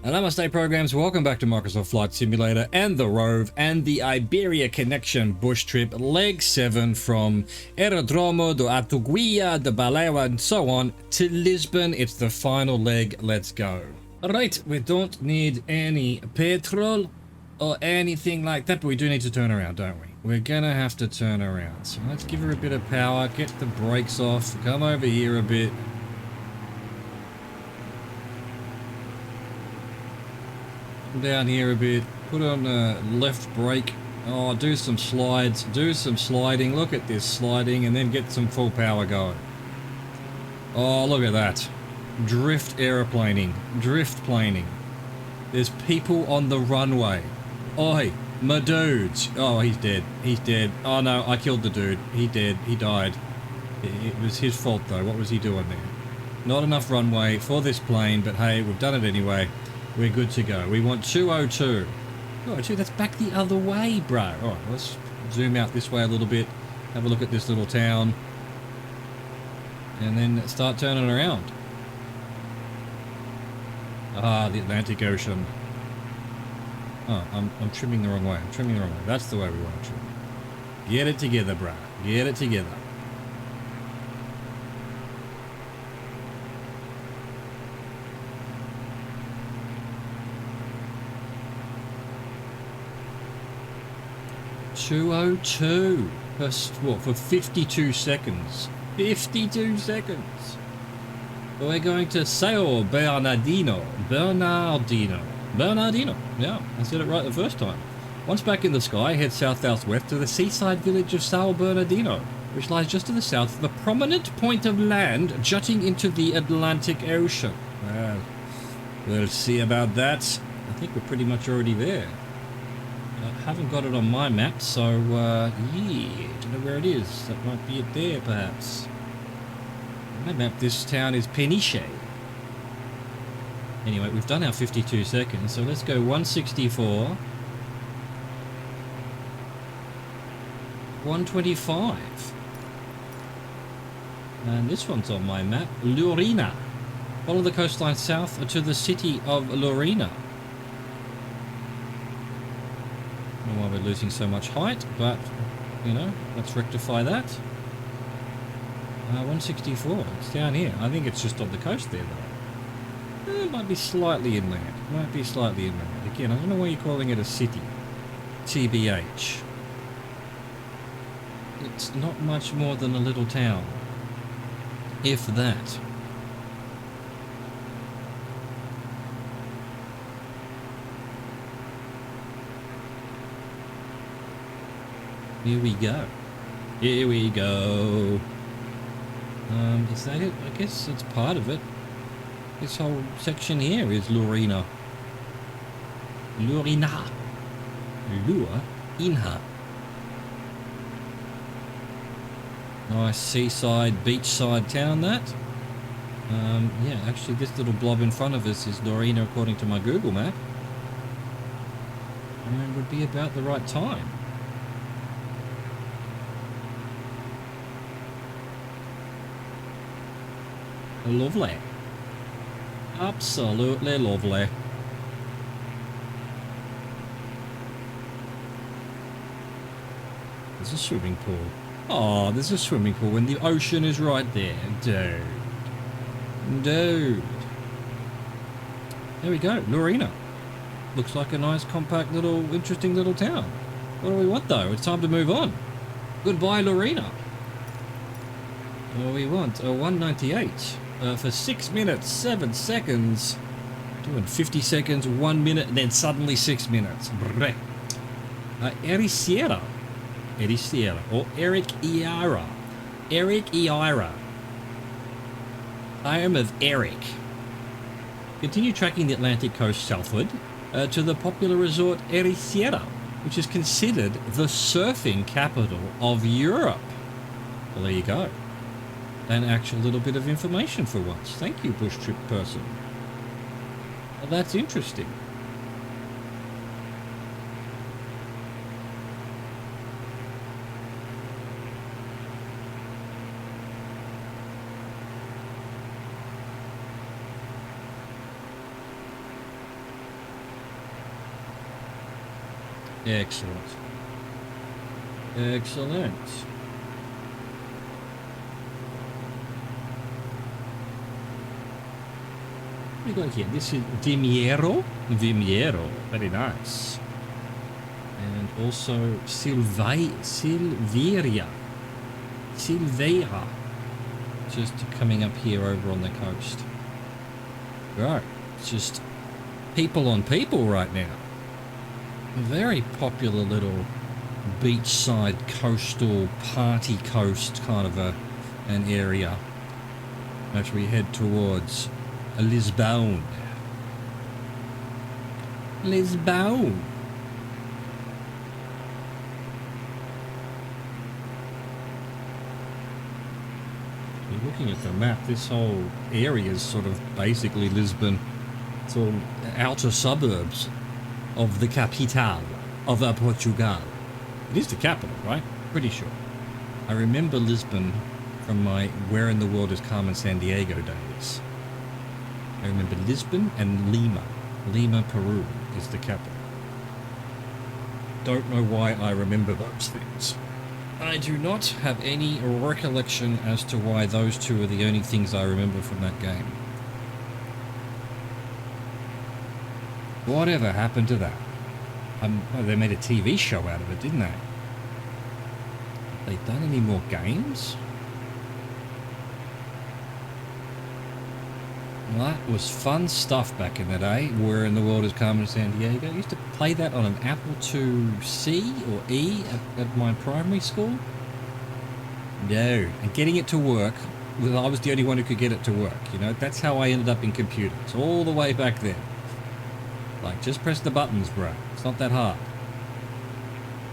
Namaste programs, welcome back to Microsoft Flight Simulator and the Rove and the Iberia Connection Bush Trip, Leg 7 from Aerodromo do Atuguia de Balewa and so on to Lisbon. It's the final leg, let's go. Alright, we don't need any petrol or anything like that, but we do need to turn around, don't we? We're gonna have to turn around. So let's give her a bit of power, get the brakes off, come over here a bit. Down here a bit, put on a left brake. Oh, do some slides, do some sliding. Look at this sliding and then get some full power going. Oh, look at that. Drift aeroplaning, drift planing. There's people on the runway. Oi, my dudes. Oh, he's dead. He's dead. Oh no, I killed the dude. He dead. He died. It was his fault though. What was he doing there? Not enough runway for this plane, but hey, we've done it anyway. We're good to go. We want 202. 202, that's back the other way, bro. Alright, let's zoom out this way a little bit. Have a look at this little town. And then start turning around. Ah, the Atlantic Ocean. Oh, I'm trimming the wrong way. I'm trimming the wrong way. That's the way we want to trim. Get it together, bro. Get it together. .202 for 52 seconds. 52 seconds. We're going to Sao Bernardino. Bernardino. Yeah, I said it right the first time. Once back in the sky, head south-southwest to the seaside village of Sao Bernardino, which lies just to the south of a prominent point of land jutting into the Atlantic Ocean. Well, we'll see about that. I think we're pretty much already there. I haven't got it on my map, so yeah, don't know where it is. That might be it there, perhaps. On my map, this town is Peniche. Anyway, we've done our 52 seconds, so let's go 164. 125. And this one's on my map, Lorena. Follow the coastline south to the city of Lorena. I don't know why we're losing so much height, but, you know, let's rectify that. 164, it's down here. I think it's just on the coast there, though. It might be slightly inland. Might be slightly inland. Again, I don't know why you're calling it a city. TBH. It's not much more than a little town. If that. Here we go. Here we go. Is that it? I guess it's part of it. This whole section here is Lorena. Lorena. Lure-inha. Nice seaside, beachside town, that. Yeah, actually this little blob in front of us is Lorena according to my Google map. And it would be about the right time. Lovely. Absolutely lovely. There's a swimming pool. Oh, there's a swimming pool when the ocean is right there. Dude. Dude. There we go. Lorena. Looks like a nice, compact, little, interesting little town. What do we want, though? It's time to move on. Goodbye, Lorena. What do we want? 198. For 6 minutes, 7 seconds. Doing 50 seconds, 1 minute, and then suddenly 6 minutes. Ericiera. Or Eric Iara. Eric Iara. I am of Eric. Continue tracking the Atlantic coast southward to the popular resort Ericiera, which is considered the surfing capital of Europe. Well, there you go. An actual little bit of information for once. Thank you, bush trip person. Well, that's interesting. Excellent. Excellent. What do we got here? This is Vimiero. Vimiero. Very nice. And also Silveira. Just coming up here over on the coast. Right. It's just people on people right now. A very popular little beachside coastal party coast kind of an area as we head towards Lisbon. Lisbon. You're looking at the map, this whole area is sort of basically Lisbon. It's all outer suburbs of the capital of Portugal. It is the capital, right? Pretty sure. I remember Lisbon from my Where in the World is Carmen Sandiego days. I remember Lisbon and Lima. Lima, Peru is the capital. Don't know why I remember those things. I do not have any recollection as to why those two are the only things I remember from that game. Whatever happened to that? Oh, they made a TV show out of it, didn't they? Have they done any more games? Well, that was fun stuff back in the day. Where in the World is Carmen Sandiego? I used to play that on an Apple IIc or E at my primary school. No, and getting it to work, well, I was the only one who could get it to work. You know, that's how I ended up in computers all the way back then. Like, just press the buttons, bro. It's not that hard.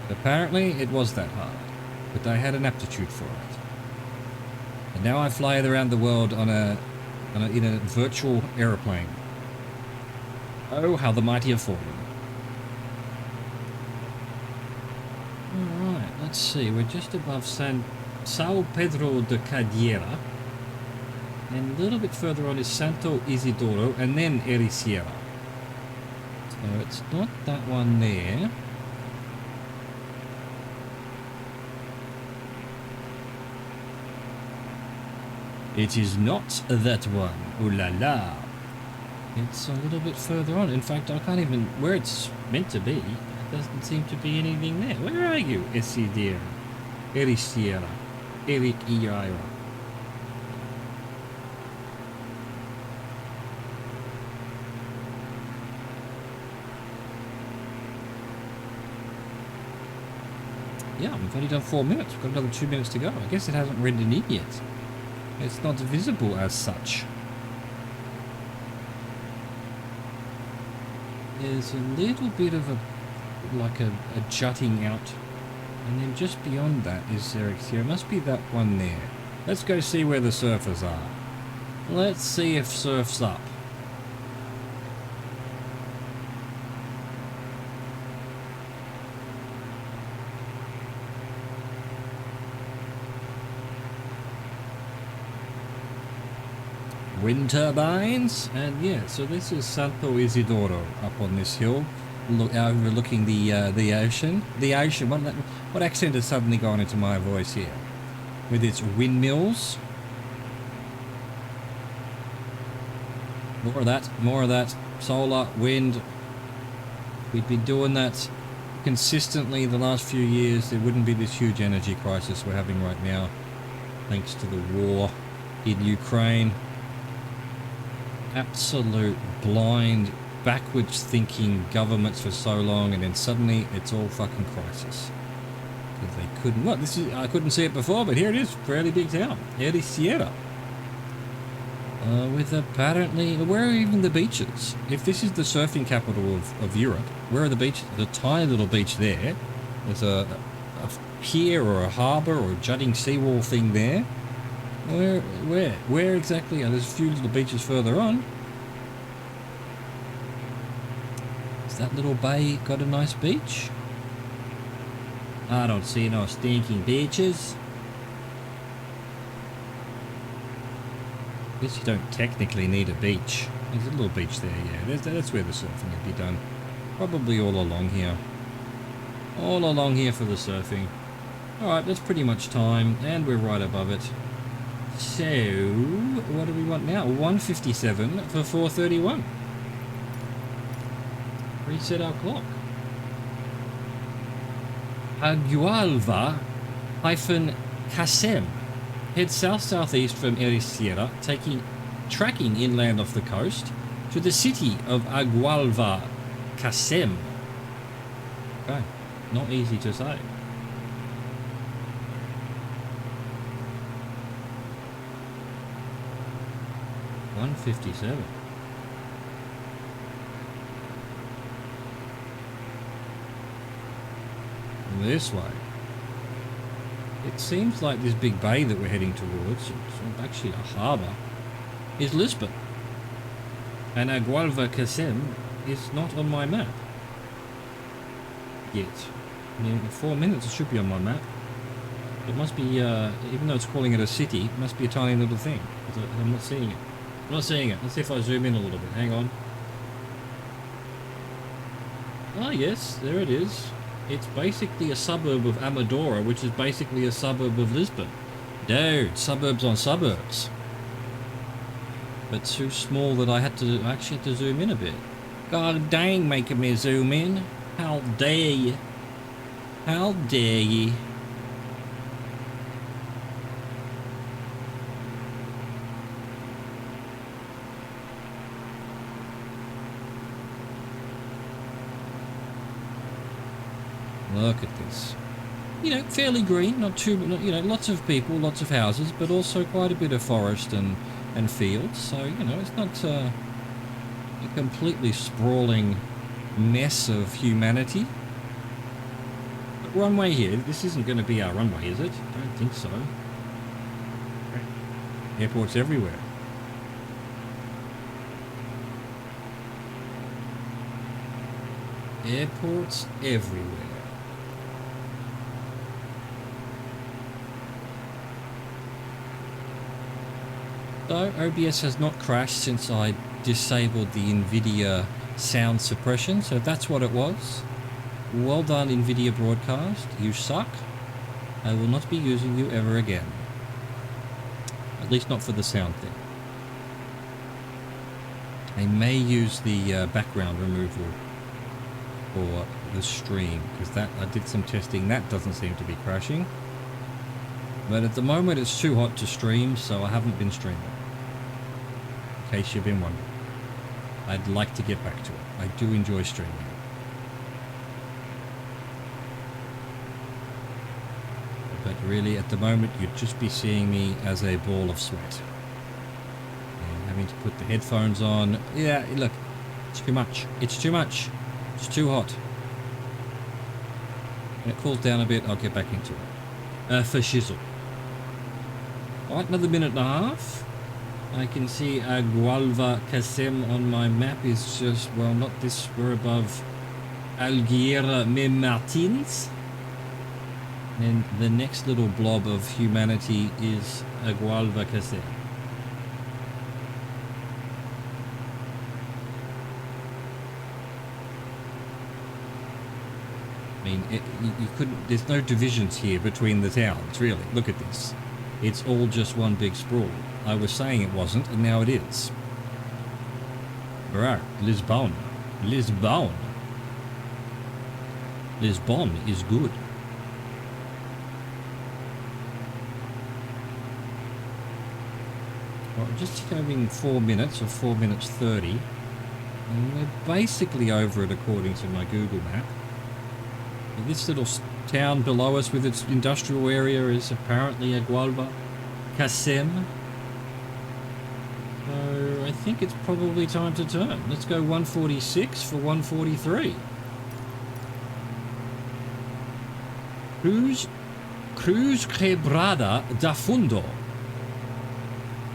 But apparently, it was that hard. But I had an aptitude for it. And now I fly it around the world in a virtual aeroplane. Oh, how the mighty have fallen. Alright, let's see. We're just above São Pedro de Cadeira. And a little bit further on is Santo Isidoro, and then Ericeira. So it's not that one there. It is not that one. Ooh la la. It's a little bit further on. In fact, I can't even... Where it's meant to be, there doesn't seem to be anything there. Where are you? Ericeira. Ericeira. Ericeira. Yeah, we've only done 4 minutes. We've got another 2 minutes to go. I guess it hasn't rendered in yet. It's not visible as such. There's a little bit of a jutting out. And then just beyond that is Ericeira. It must be that one there. Let's go see where the surfers are. Let's see if surf's up. Wind turbines, and yeah, so this is Santo Isidoro up on this hill, overlooking the ocean. The ocean. What accent has suddenly gone into my voice here? With its windmills. More of that. More of that. Solar, wind. We've been doing that consistently the last few years. There wouldn't be this huge energy crisis we're having right now, thanks to the war in Ukraine. Absolute blind, backwards thinking governments for so long, and then suddenly it's all fucking crisis. Because they couldn't... What? This is... I couldn't see it before, but here it is. Fairly big town. Ericeira. With apparently... Where are even the beaches? If this is the surfing capital of Europe, where are the beaches? The tiny little beach there. There's a pier or a harbour or a jutting seawall thing there. Where exactly? There's a few little beaches further on. Has that little bay got a nice beach? I don't see no stinking beaches. I guess you don't technically need a beach. There's a little beach there, yeah. That's where the surfing would be done. Probably all along here. All along here for the surfing. Alright, that's pretty much time, and we're right above it. So, what do we want now? 1:57 for 4:31. Reset our clock. Agualva-Casem. Head south-southeast from Ericeira, tracking inland off the coast to the city of Agualva-Casem. Okay, not easy to say. $157. This way. It seems like this big bay that we're heading towards, it's actually a harbour, is Lisbon. And Agualva-Casem is not on my map yet. In 4 minutes it should be on my map. It must be, even though it's calling it a city, it must be a tiny little thing. I'm not seeing it. I'm not seeing it. Let's see if I zoom in a little bit. Hang on. Ah, yes, there it is. It's basically a suburb of Amadora, which is basically a suburb of Lisbon. Dude, suburbs on suburbs. But too small that I actually had to zoom in a bit. God dang, making me zoom in. How dare ye? How dare ye? Look at this. You know, fairly green, not too, you know, lots of people, lots of houses, but also quite a bit of forest and fields. So, you know, it's not a completely sprawling mess of humanity. But runway here, this isn't going to be our runway, is it? I don't think so. Airports everywhere. Airports everywhere. So, OBS has not crashed since I disabled the NVIDIA sound suppression, so that's what it was. Well done, NVIDIA Broadcast. You suck. I will not be using you ever again. At least not for the sound thing. I may use the background removal for the stream, because that I did some testing. That doesn't seem to be crashing. But at the moment it's too hot to stream, so I haven't been streaming. In case you've been wondering. I'd like to get back to it. I do enjoy streaming. But really, at the moment, you'd just be seeing me as a ball of sweat. And having to put the headphones on. Yeah, look, it's too much. It's too much. It's too hot. When it cools down a bit, I'll get back into it. For shizzle. Alright, another minute and a half. I can see Agualva-Casem on my map is just, well, not this, we're above Algueira-me-Martins. And the next little blob of humanity is Agualva-Casem. I mean, you couldn't, there's no divisions here between the towns, really. Look at this. It's all just one big sprawl. I was saying it wasn't, and now it is. Right, Lisbon. Lisbon. Lisbon is good. Well, just having 4 minutes, or 4 minutes 30. And we're basically over it according to my Google map. And this little town below us with its industrial area is apparently Agualva-Casem. So I think it's probably time to turn. Let's go 146 for 143. Cruz Quebrada da Fundo.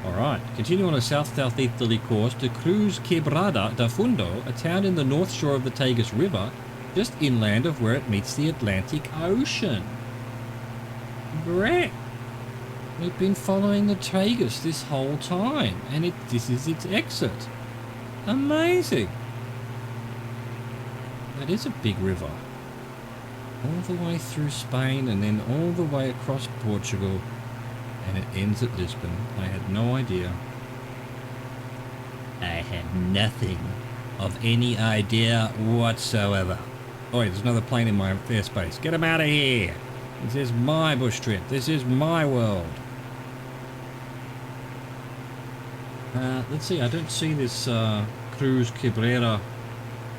Alright, continue on a south-southeasterly course to Cruz Quebrada da Fundo, a town in the north shore of the Tagus River, just inland of where it meets the Atlantic Ocean. Brett, we've been following the Tagus this whole time, and this is its exit. Amazing. That is a big river. all the way through Spain and then all the way across Portugal, and it ends at Lisbon. I had no idea. I had nothing of any idea whatsoever. Oh, wait, there's another plane in my airspace. Get him out of here! This is my bush trip. This is my world. Let's see, I don't see this Cruz Quebrada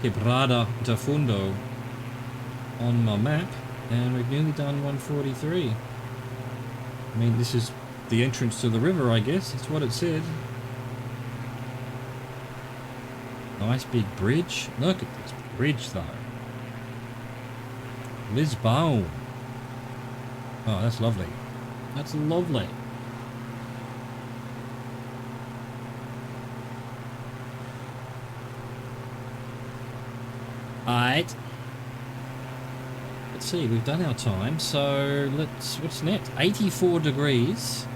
de Fundo on my map, and we've nearly done 143. I mean, this is the entrance to the river, I guess. That's what it said. Nice big bridge. Look at this bridge, though. Lisbon. Oh, that's lovely. That's lovely. Alright. Let's see, we've done our time, so what's next? 84 degrees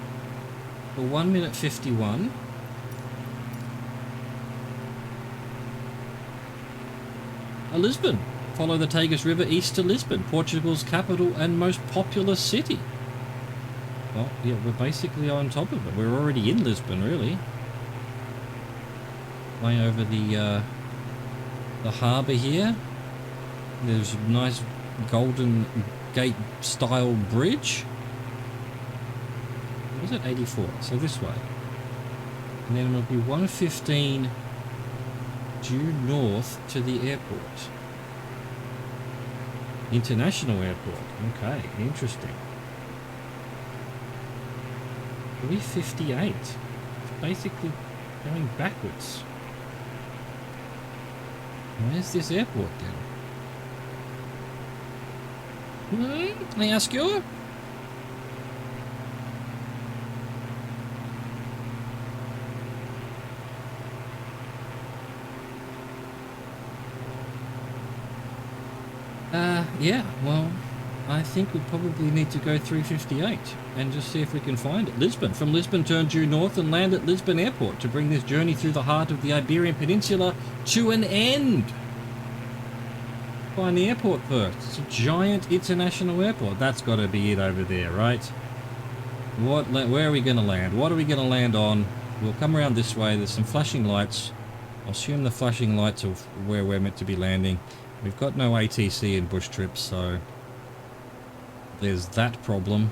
for 1 minute 51. Lisbon. Follow the Tagus River east to Lisbon, Portugal's capital and most populous city. Well, yeah, we're basically on top of it. We're already in Lisbon, really. Way over the harbour here. There's a nice Golden Gate style bridge. What is it? 84. So this way. And then it'll be 115 due north to the airport. International airport. Okay, interesting. 358. It's basically going backwards. Where's this airport then? Can I ask you? Yeah, well, I think we probably need to go 358 and just see if we can find it. Lisbon. From Lisbon, turn due north and land at Lisbon Airport to bring this journey through the heart of the Iberian Peninsula to an end. Find the airport first. It's a giant international airport. That's got to be it over there, right? Where are we going to land? What are we going to land on? We'll come around this way. There's some flashing lights. I'll assume the flashing lights are where we're meant to be landing. We've got no ATC in bush trips, so there's that problem.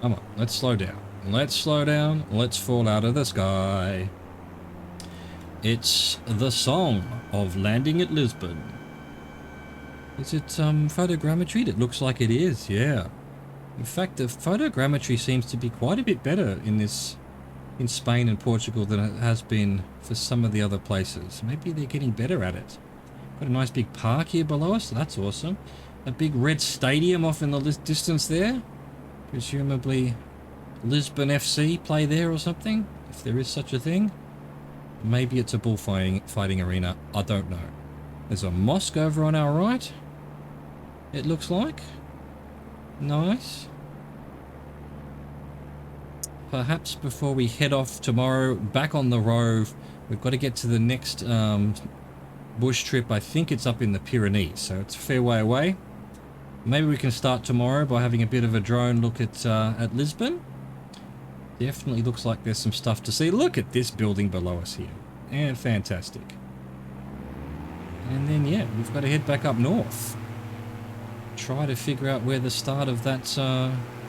Come on, let's slow down. Let's slow down. Let's fall out of the sky. It's the song of landing at Lisbon. Is it photogrammetry? It looks like it is, yeah. In fact, the photogrammetry seems to be quite a bit better in Spain and Portugal than it has been for some of the other places. Maybe they're getting better at it. Got a nice big park here below us. That's awesome. A big red stadium off in the distance there. Presumably Lisbon FC play there or something, if there is such a thing. Maybe it's a bullfighting arena. I don't know. There's a mosque over on our right. It looks like. Nice. Perhaps before we head off tomorrow, back on the Rove, we've got to get to the next bush trip. I think it's up in the Pyrenees, so it's a fair way away. Maybe we can start tomorrow by having a bit of a drone look at Lisbon. Definitely looks like there's some stuff to see. Look at this building below us here. And fantastic. And then, yeah, we've got to head back up north. Try to figure out where the start of that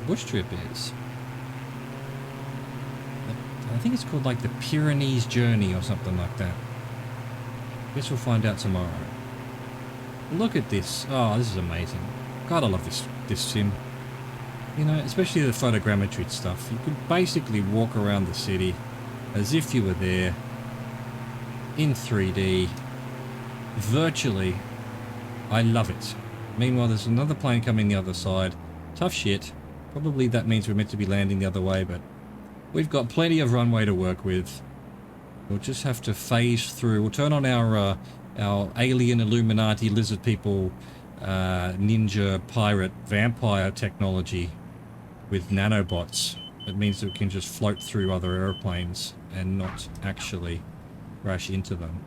bush trip is. I think it's called like the Pyrenees Journey or something like that. Guess we'll find out tomorrow. Look at this. Oh, this is amazing. God, I love this sim. You know, especially the photogrammetry stuff. You could basically walk around the city as if you were there in 3D, virtually. I love it. Meanwhile, there's another plane coming the other side. Tough shit. Probably that means we're meant to be landing the other way, but we've got plenty of runway to work with. We'll just have to phase through. We'll turn on our alien Illuminati lizard people ninja pirate vampire technology with nanobots. It means that we can just float through other airplanes and not actually crash into them.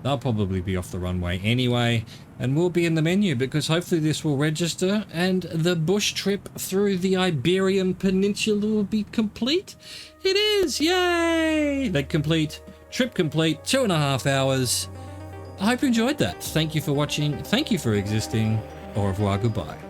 They'll probably be off the runway anyway, and we'll be in the menu because hopefully this will register and the bush trip through the Iberian Peninsula will be complete. It is, yay! Leg complete, trip complete, 2.5 hours. I hope you enjoyed that. Thank you for watching, thank you for existing. Au revoir, goodbye.